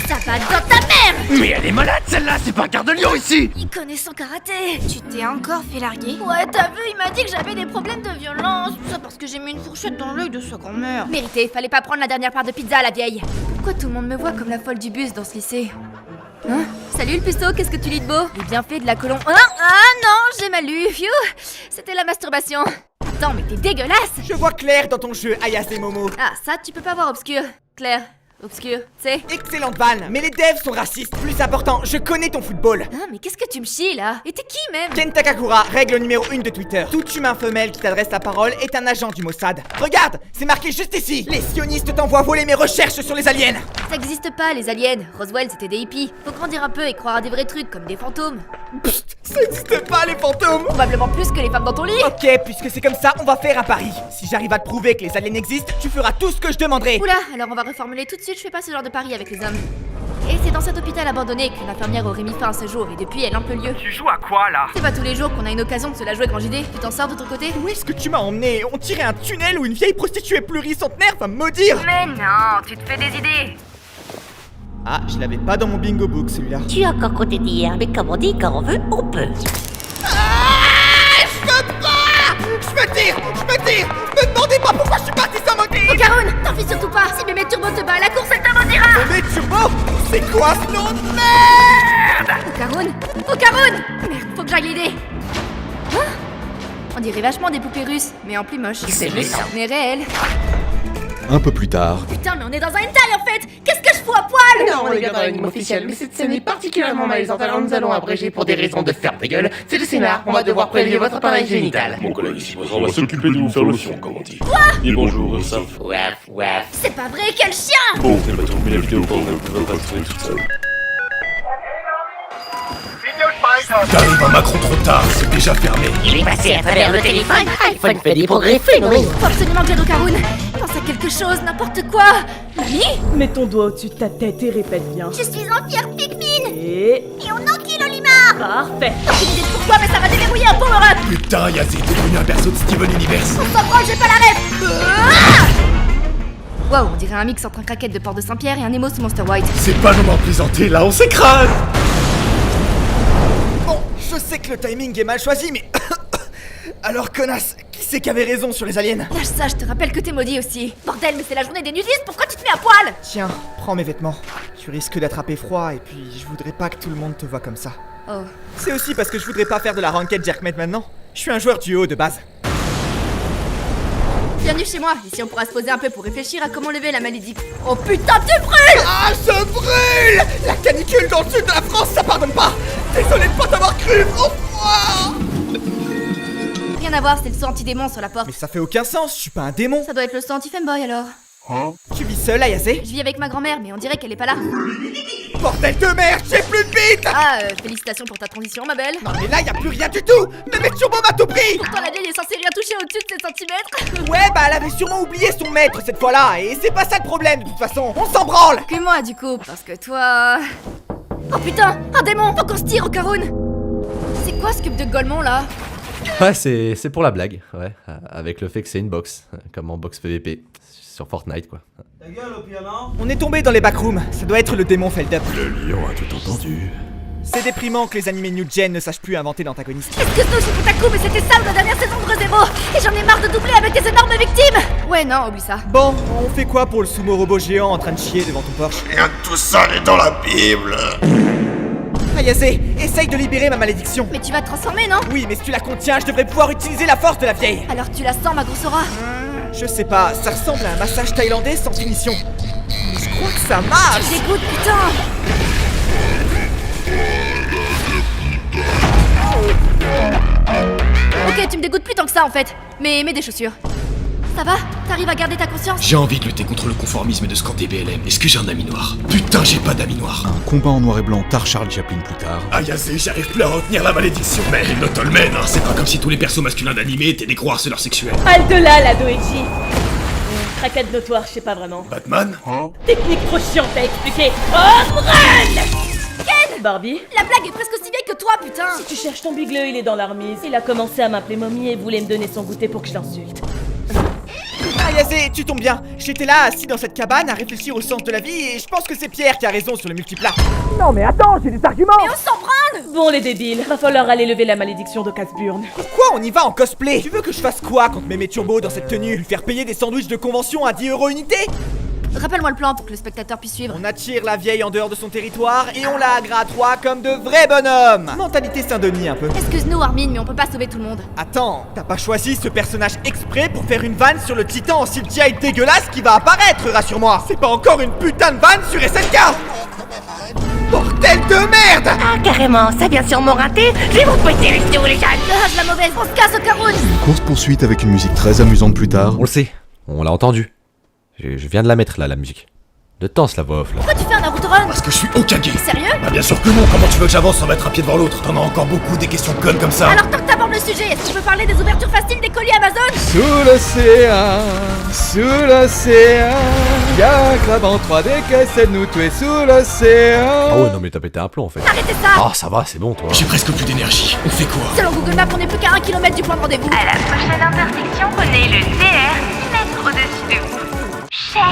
Ça va dans ta mère! Mais elle est malade celle-là, c'est pas Gare de Lyon ici! Il connaît son karaté. Tu t'es encore fait larguer? Ouais, t'as vu, il m'a dit que j'avais des problèmes de violence. Ça parce que j'ai mis une fourchette dans l'œil de sa grand-mère. Mérité, fallait pas prendre la dernière part de pizza à la vieille. Pourquoi tout le monde me voit comme la folle du bus dans ce lycée? Hein? Salut le puceau, qu'est-ce que tu lis de beau? Les bienfaits de la colombe. Hein? Ah non, j'ai mal lu. Phew, c'était la masturbation. Attends, mais t'es dégueulasse! Je vois clair dans ton jeu, Ayase et Momo. Ah, ça, tu peux pas voir obscur. Claire, obscur, c'est. Excellente vanne, mais les devs sont racistes. Plus important, je connais ton football. Ah, mais qu'est-ce que tu me chies là? Et t'es qui même? Ken Takakura, règle numéro 1 de Twitter. Tout humain femelle qui t'adresse la parole est un agent du Mossad. Regarde, c'est marqué juste ici. Les sionistes t'envoient voler mes recherches sur les aliens. Ça existe pas, les aliens. Roswell, c'était des hippies. Faut grandir un peu et croire à des vrais trucs comme des fantômes. Psst, ça existe pas les fantômes. Probablement plus que les femmes dans ton lit. Ok, puisque c'est comme ça, on va faire un pari. Si j'arrive à te prouver que les aliens existent, tu feras tout ce que je demanderai. Oula, alors on va reformuler tout de suite, je fais pas ce genre de pari avec les hommes. Et c'est dans cet hôpital abandonné que l'infirmière aurait mis fin à ce jour et depuis elle hante le lieu. Tu joues à quoi là? C'est pas tous les jours qu'on a une occasion de se la jouer grand JD. Tu t'en sors de ton côté? Où est-ce que tu m'as emmené? On dirait un tunnel où une vieille prostituée pluricentenaire va me maudire. Mais non, tu te fais des idées. Ah, je l'avais pas dans mon bingo book celui-là. Tu as encore compté dire, mais comme on dit, quand on veut, on peut. Je peux pas. Je me tire. Me demandez pas pourquoi je suis parti sans motif. Oh Caroune, t'en fais surtout pas. Si Mémé Turbo te bat à la course, elle t'abandonnera. Mais turbo, c'est quoi ce nom de merde? Oh Caroune. Merde, faut que j'aille l'aider. Hein? On dirait vachement des poupées russes, mais en plus moche. C'est méchant. Mais réel. Un peu plus tard. Putain, mais on est dans un hentai en fait. Qu'est-ce que je fous à poil? Non, on est bien dans l'anime officiel, mais cette scène est particulièrement malaisante, alors nous allons abréger pour des raisons de faire ta gueule. C'est le scénar, on va devoir prélever votre appareil génital. Mon collègue ici présent va s'occuper de vous faire le son, comme on dit. Et bonjour, ça. Waf, waf. C'est pas vrai, quel chien! Bon, elle va tourner la vidéo pendant que vous va passer toute seule. T'arrives à Macron trop tard, c'est déjà fermé. Il est passé à travers le téléphone. iPhone fait des progrès phénoménaux. Faut absolument que j'aide au Caroune. Pense à quelque chose, n'importe quoi. Mamie? Mets ton doigt au-dessus de ta tête et répète bien. Je suis en fière Pikmin. Et... on enquille Olimar. Parfait. Aucune idée de pourquoi, mais ça va déverrouiller un power-up. Putain, Yazé, t'es devenu un perso de Steven Universe. On s'en branle, j'ai pas la rêve. Wow, on dirait un mix entre un craquette de Port de Saint-Pierre et un émo sous Monster White. C'est pas le moment de plaisanter, là, on s'écrase. Bon, je sais que le timing est mal choisi, mais... Alors connasse, qui c'est qui avait raison sur les aliens? Lâche ça, je te rappelle que t'es maudit aussi. Bordel, mais c'est la journée des nudistes, pourquoi tu te mets à poil? Tiens, prends mes vêtements. Tu risques d'attraper froid et puis je voudrais pas que tout le monde te voit comme ça. Oh. C'est aussi parce que je voudrais pas faire de la ranked Jerkmet maintenant. Je suis un joueur du haut de base. Bienvenue chez moi, ici on pourra se poser un peu pour réfléchir à comment lever la malédiction. Oh putain, tu brûles! Ah, je brûle! La canicule dans le sud de la France, ça pardonne pas! Désolé de pas t'avoir cru, François! Rien à voir, c'est le saut anti-démon sur la porte. Mais ça fait aucun sens, je suis pas un démon! Ça doit être le saut anti-femboy alors. Tu vis seul, Ayase? Je vis avec ma grand-mère, mais on dirait qu'elle est pas là. Bordel de merde, j'ai plus de bite! Ah, félicitations pour ta transition, ma belle. Non mais là, y a plus rien du tout! Mémé Turbo m'a tout pris! Pourtant, la vieille est censée rien toucher au-dessus de 7 centimètres. Ouais, bah elle avait sûrement oublié son maître cette fois-là, et c'est pas ça le problème de toute façon, on s'en branle! Que moi, du coup, parce que toi... Oh putain, un démon, faut qu'on se tire au Caroune. C'est quoi ce cube de Golemont, là? Ouais, c'est pour la blague, ouais. Avec le fait que c'est une box, comme en box PVP, sur Fortnite, quoi. On est tombé dans les backrooms, ça doit être le démon Feldup. Le lion a tout entendu. C'est déprimant que les animés New Gen ne sachent plus inventer d'antagonistes. Qu'est-ce que c'est pour ta coup, mais c'était ça la dernière saison de Rezero. Et j'en ai marre de doubler avec des énormes victimes. Ouais, non, oublie ça. Bon, on fait quoi pour le sumo robot géant en train de chier devant ton Porsche? Rien de tout ça n'est dans la Bible. Ayase, essaye de libérer ma malédiction. Mais tu vas te transformer, non? Oui, mais si tu la contiens, je devrais pouvoir utiliser la force de la vieille. Alors tu la sens, ma grosse aura? Je sais pas, ça ressemble à un massage thaïlandais sans finition. Mais je crois que ça marche. Tu dégoûtes, putain. Ok, tu me dégoûtes plus tant que ça en fait. Mais mets des chaussures. Ça va? T'arrives à garder ta conscience? J'ai envie de lutter contre le conformisme et de scanter BLM. Est-ce que j'ai un ami noir? Putain, j'ai pas d'ami noir. Un combat en noir et blanc, tard Charles Chaplin plus tard. Ayase, j'arrive plus à retenir la malédiction. Mais Notolmen, hein, c'est pas comme si tous les persos masculins d'animé étaient des gros harceleurs sexuels. Halte là, la Doechi. Tracade notoire, je sais pas vraiment. Batman? Technique trop chiante à expliquer. Oh, Run! Ken! Barbie, La blague est presque aussi vieille que toi, putain! si tu cherches ton bigleux, il est dans l'armise. Il a commencé à m'appeler momie et voulait me donner son goûter pour que je l'insulte. Ah, Ayazé, tu tombes bien. J'étais là, assis dans cette cabane, à réfléchir au sens de la vie, et je pense que c'est Pierre qui a raison sur le multiplat. Non mais attends, j'ai des arguments. Mais on s'en branle! Bon, les débiles, va falloir aller lever la malédiction de Casburn. Pourquoi on y va en cosplay? Tu veux que je fasse quoi contre Mémé Turbo dans cette tenue? Lui faire payer des sandwichs de convention à 10 € unité? Rappelle-moi le plan pour que le spectateur puisse suivre. On attire la vieille en dehors de son territoire et on la agra à 3 comme de vrais bonhommes. Mentalité Saint-Denis un peu. Excuse-nous Armin, mais on peut pas sauver tout le monde. Attends, t'as pas choisi ce personnage exprès pour faire une vanne sur le titan en CGI dégueulasse qui va apparaître, rassure-moi. C'est pas encore une putain de vanne sur SNK. Bordel de merde! Ah, carrément, ça vient sûrement rater. Je vais vous péter les vidéos, les jeunes. Dehage la mauvaise, on se casse au Caroune! Une course-poursuite avec une musique très amusante plus tard. On le sait, on l'a entendu. Je viens de la mettre là, la musique. De temps, la voix off là. Pourquoi tu fais un Naruto Run? Parce que je suis Hokage. Sérieux? Bah bien sûr que non, comment tu veux que j'avance sans mettre un pied devant l'autre? T'en as encore beaucoup des questions connes comme ça. Alors tant que t'abordes le sujet, est-ce que tu peux parler des ouvertures faciles des colis Amazon? Sous l'océan, y'a un crabe en 3D qui essaie de nous tuer sous l'océan. Ah ouais, non mais t'as pété un plomb en fait. Arrêtez ça! Ah, ça va, c'est bon toi. J'ai presque plus d'énergie. On fait quoi? Selon Google Maps, on est plus qu'à 1 km du point de rendez-vous. À la prochaine intersection, prenez le TR 6 mètres au-dessus de vous.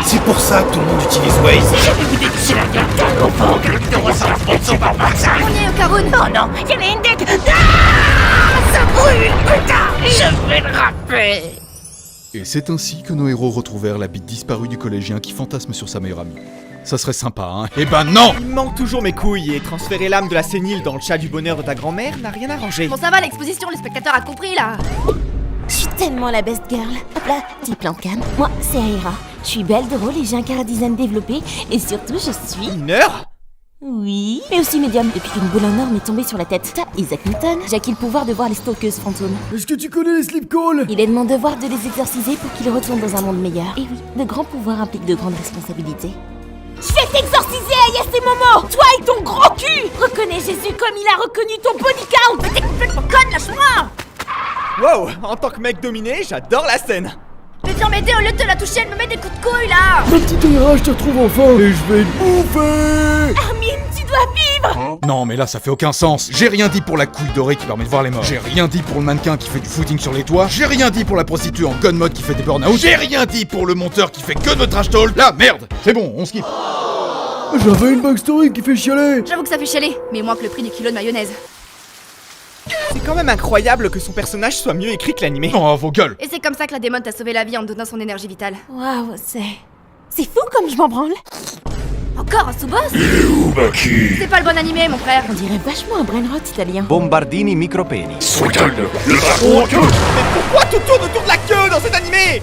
C'est pour ça que tout le monde utilise Waze. Je vais vous détisser la gueule, t'as enfant. On y est au Caroune! Oh non, y'en a une deck. Ah, ça brûle, putain. Je vais le râper. Et c'est ainsi que nos héros retrouvèrent la bite disparue du collégien qui fantasme sur sa meilleure amie. Ça serait sympa, hein? Eh ben non! Il me manque toujours mes couilles et transférer l'âme de la sénile dans le chat du bonheur de ta grand-mère n'a rien arrangé. Bon ça va l'exposition, le spectateur a compris là! Je suis tellement la best girl. Hop là, petit plan de canne. Moi, c'est Aira. Je suis belle, drôle et j'ai un chara-design développé. Et surtout, je suis... Une heure? Oui, mais aussi médium. Depuis qu'une boule en or m'est tombée sur la tête. Ça, Isaac Newton, j'ai acquis le pouvoir de voir les stalkeuses fantômes. Est-ce que tu connais les slip calls? Il est de mon devoir de les exorciser pour qu'ils retournent dans un monde meilleur. Et oui, de grands pouvoirs impliquent de grandes responsabilités. Je vais t'exorciser, Ayase Momo! Toi et ton gros cul! Reconnais Jésus comme il a reconnu ton body count! Mais t'es complètement conne, lâche-moi! Wow, en tant que mec dominé, j'adore la scène. Mais viens m'aider, au lieu de te la toucher, elle me met des coups de couille là! Ma petite Aira, je te retrouve enfin et je vais te bouffer! Armin, tu dois vivre! Non mais là ça fait aucun sens. J'ai rien dit pour la couille dorée qui permet de voir les morts. J'ai rien dit pour le mannequin qui fait du footing sur les toits. J'ai rien dit pour la prostituée en gun mode qui fait des burn-out. J'ai rien dit pour le monteur qui fait que de trash talk. Là, merde! C'est bon, on skip. J'avais une backstory qui fait chialer. J'avoue que ça fait chialer, mais moins que le prix du kilo de mayonnaise. C'est quand même incroyable que son personnage soit mieux écrit que l'animé. Oh, vos gueules. Et c'est comme ça que la démon t'a sauvé la vie en te donnant son énergie vitale. Waouh, c'est fou comme je m'en branle. Encore un sous-boss? Il est où, Baki? C'est pas le bon animé, mon frère. On dirait vachement un brainrot italien. Bombardini micropeni. Sois calme, le dragon en queue. Mais pourquoi tout tourne autour de la queue dans cet animé?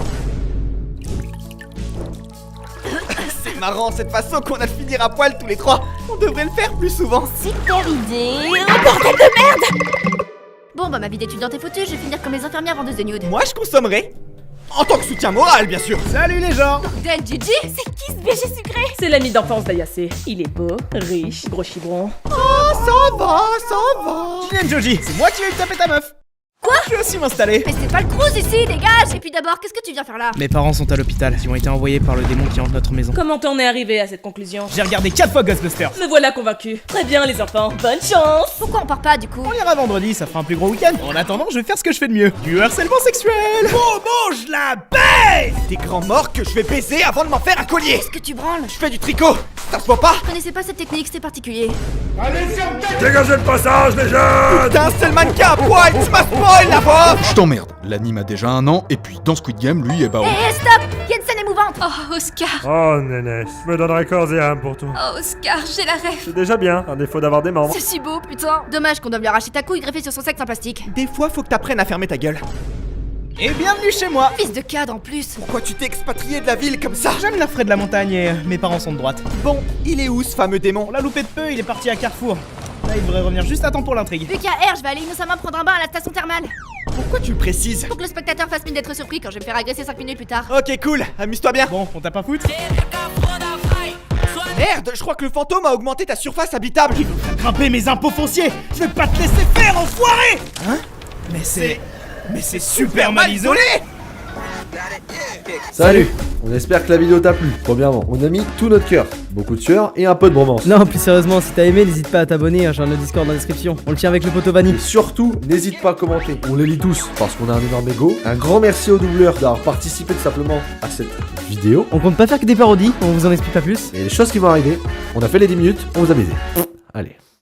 C'est marrant cette façon qu'on a de finir à poil tous les trois. On devrait le faire plus souvent. Super idée. Oh bordel de merde! Bon bah ma vie d'étudiante est foutue, je vais finir comme les infirmières vendeuses de nude. Moi je consommerai. En tant que soutien moral, bien sûr. Salut les gens. Dan Gigi? C'est qui ce BG sucré? C'est l'ami d'enfance d'Ayase. Il est beau, riche, gros chibron. Oh, ça va, ça va. Julien Joji, c'est moi qui vais taper ta meuf. Quoi? Je vais aussi m'installer. Mais c'est pas le cruise ici, dégage! Et puis d'abord, qu'est-ce que tu viens faire là? Mes parents sont à l'hôpital, ils ont été envoyés par le démon qui hante notre maison. Comment t'en es arrivé à cette conclusion? J'ai regardé 4 fois Ghostbusters. Me voilà convaincu. Très bien les enfants, bonne chance! Pourquoi on part pas du coup? On ira vendredi, ça fera un plus gros week-end. En attendant, je vais faire ce que je fais de mieux. Du harcèlement sexuel. Momo, je la baise. Des grands morts que je vais baiser avant de m'en faire un collier. Qu'est-ce que tu branles? Je fais du tricot. Ça se voit pas. Je connaissais pas cette technique, c'est particulier. Dégagez le passage, les jeunes. Putain, c'est le mannequin à poil. Tu m'as spoil la voix. Je t'emmerde. L'anime a déjà 1 an et puis dans Squid Game, lui, bah... Hé, stop! Y'a une scène émouvante! Oh, Oscar! Oh, Nénès, je me donnerais corps et âme pour tout. Oh, Oscar, j'ai la rêve! C'est déjà bien, un défaut d'avoir des membres. C'est si beau, putain! Dommage qu'on doive lui arracher ta couille greffée sur son sexe en plastique. Des fois, faut que t'apprennes à fermer ta gueule. Et bienvenue chez moi. Fils de cadre en plus! Pourquoi tu t'es expatrié de la ville comme ça? J'aime la fraie de la montagne et mes parents sont de droite. Bon, il est où ce fameux démon? On l'a loupé de peu, il est parti à Carrefour. Là, il devrait revenir juste à temps pour l'intrigue. UKR, je vais aller innocemment prendre un bain à la station thermale. Pourquoi tu le précises? Pour que le spectateur fasse mine d'être surpris quand je vais me faire agresser 5 minutes plus tard. Ok, cool, amuse-toi bien. Bon, on t'a pas foutre? Merde, je crois que le fantôme a augmenté ta surface habitable. Il veut faire grimper mes impôts fonciers. Je vais pas te laisser faire, enfoiré. Hein? Mais c'est super mal isolé. Salut. On espère que la vidéo t'a plu. Premièrement, on a mis tout notre cœur, beaucoup de sueur et un peu de bromance. Non, plus sérieusement, si t'as aimé, n'hésite pas à t'abonner, hein, j'ai le Discord dans la description. On le tient avec le poteau Vanille. Et surtout, n'hésite pas à commenter. On les lit tous parce qu'on a un énorme ego. Un grand merci aux doubleurs d'avoir participé tout simplement à cette vidéo. On compte pas faire que des parodies, on vous en explique pas plus. Et les choses qui vont arriver, on a fait les 10 minutes, on vous a baisé. Allez.